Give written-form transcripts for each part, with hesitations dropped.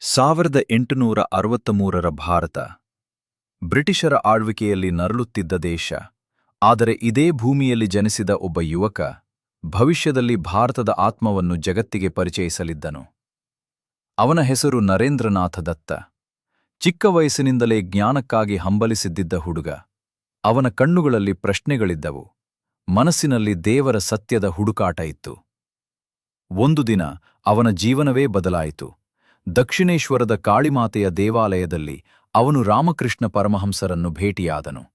1863ರ ಭಾರತ ಬ್ರಿಟಿಷರ ಆಳ್ವಿಕೆಯಲ್ಲಿ ನರಳುತ್ತಿದ್ದ ದೇಶ. ಆದರೆ ಇದೇ ಭೂಮಿಯಲ್ಲಿ ಜನಿಸಿದ ಒಬ್ಬ ಯುವಕ ಭವಿಷ್ಯದಲ್ಲಿ ಭಾರತದ ಆತ್ಮವನ್ನು ಜಗತ್ತಿಗೆ ಪರಿಚಯಿಸಲಿದ್ದನು. ಅವನ ಹೆಸರು ನರೇಂದ್ರನಾಥ ದತ್ತ. ಚಿಕ್ಕ ವಯಸ್ಸಿನಿಂದಲೇ ಜ್ಞಾನಕ್ಕಾಗಿ ಹಂಬಲಿಸಿದ್ದ ಹುಡುಗ. ಅವನ ಕಣ್ಣುಗಳಲ್ಲಿ ಪ್ರಶ್ನೆಗಳಿದ್ದವು, ಮನಸ್ಸಿನಲ್ಲಿ ದೇವರ ಸತ್ಯದ ಹುಡುಕಾಟ ಇತ್ತು. ಒಂದು ದಿನ ಅವನ ಜೀವನವೇ ಬದಲಾಯಿತು. ದಕ್ಷಿಣೇಶ್ವರದ ಕಾಳಿಮಾತೆಯ ದೇವಾಲಯದಲ್ಲಿ ಅವನು ರಾಮಕೃಷ್ಣ ಪರಮಹಂಸರನ್ನು ಭೇಟಿಯಾದನು.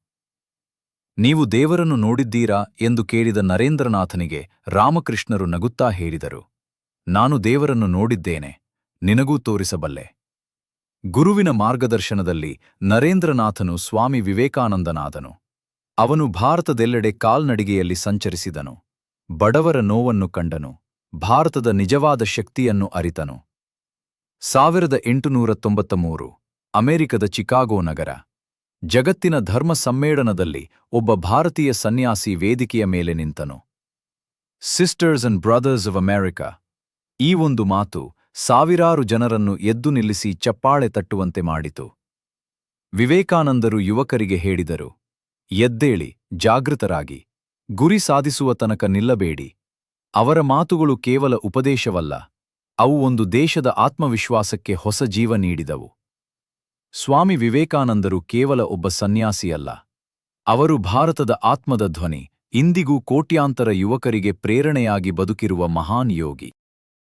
ನೀವು ದೇವರನ್ನು ನೋಡಿದ್ದೀರಾ ಎಂದು ಕೇಳಿದ ನರೇಂದ್ರನಾಥನಿಗೆ ರಾಮಕೃಷ್ಣರು ನಗುತ್ತಾ ಹೇಳಿದರು, ನಾನು ದೇವರನ್ನು ನೋಡಿದ್ದೇನೆ, ನಿನಗೂ ತೋರಿಸಬಲ್ಲೆ. ಗುರುವಿನ ಮಾರ್ಗದರ್ಶನದಲ್ಲಿ ನರೇಂದ್ರನಾಥನು ಸ್ವಾಮಿ ವಿವೇಕಾನಂದನಾದನು. ಅವನು ಭಾರತದೆಲ್ಲೆಡೆ ಕಾಲ್ನಡಿಗೆಯಲ್ಲಿ ಸಂಚರಿಸಿದನು. ಬಡವರ ನೋವನ್ನು ಕಂಡನು, ಭಾರತದ ನಿಜವಾದ ಶಕ್ತಿಯನ್ನು ಅರಿತನು. 1893 ಅಮೆರಿಕದ ಚಿಕಾಗೋ ನಗರ. ಜಗತ್ತಿನ ಧರ್ಮ ಸಮ್ಮೇಳನದಲ್ಲಿ ಒಬ್ಬ ಭಾರತೀಯ ಸನ್ಯಾಸಿ ವೇದಿಕೆಯ ಮೇಲೆ ನಿಂತನು. Sisters and brothers of America. ಈ ಒಂದು ಮಾತು ಸಾವಿರಾರು ಜನರನ್ನು ಎದ್ದು ನಿಲ್ಲಿಸಿ ಚಪ್ಪಾಳೆ ತಟ್ಟುವಂತೆ ಮಾಡಿತು. ವಿವೇಕಾನಂದರು ಯುವಕರಿಗೆ ಹೇಳಿದರು, ಎದ್ದೇಳಿ, ಜಾಗೃತರಾಗಿ, ಗುರಿ ಸಾಧಿಸುವ ತನಕ ನಿಲ್ಲಬೇಡಿ. ಅವರ ಮಾತುಗಳು ಕೇವಲ ಉಪದೇಶವಲ್ಲ, ಅವು ಒಂದು ದೇಶದ ಆತ್ಮವಿಶ್ವಾಸಕ್ಕೆ ಹೊಸ ಜೀವ ನೀಡಿದವು. ಸ್ವಾಮಿ ವಿವೇಕಾನಂದರು ಕೇವಲ ಒಬ್ಬ ಸನ್ಯಾಸಿಯಲ್ಲ, ಅವರು ಭಾರತದ ಆತ್ಮದ ಧ್ವನಿ, ಇಂದಿಗೂ ಕೋಟ್ಯಾಂತರ ಯುವಕರಿಗೆ ಪ್ರೇರಣೆಯಾಗಿ ಬದುಕಿರುವ ಮಹಾನ್ ಯೋಗಿ.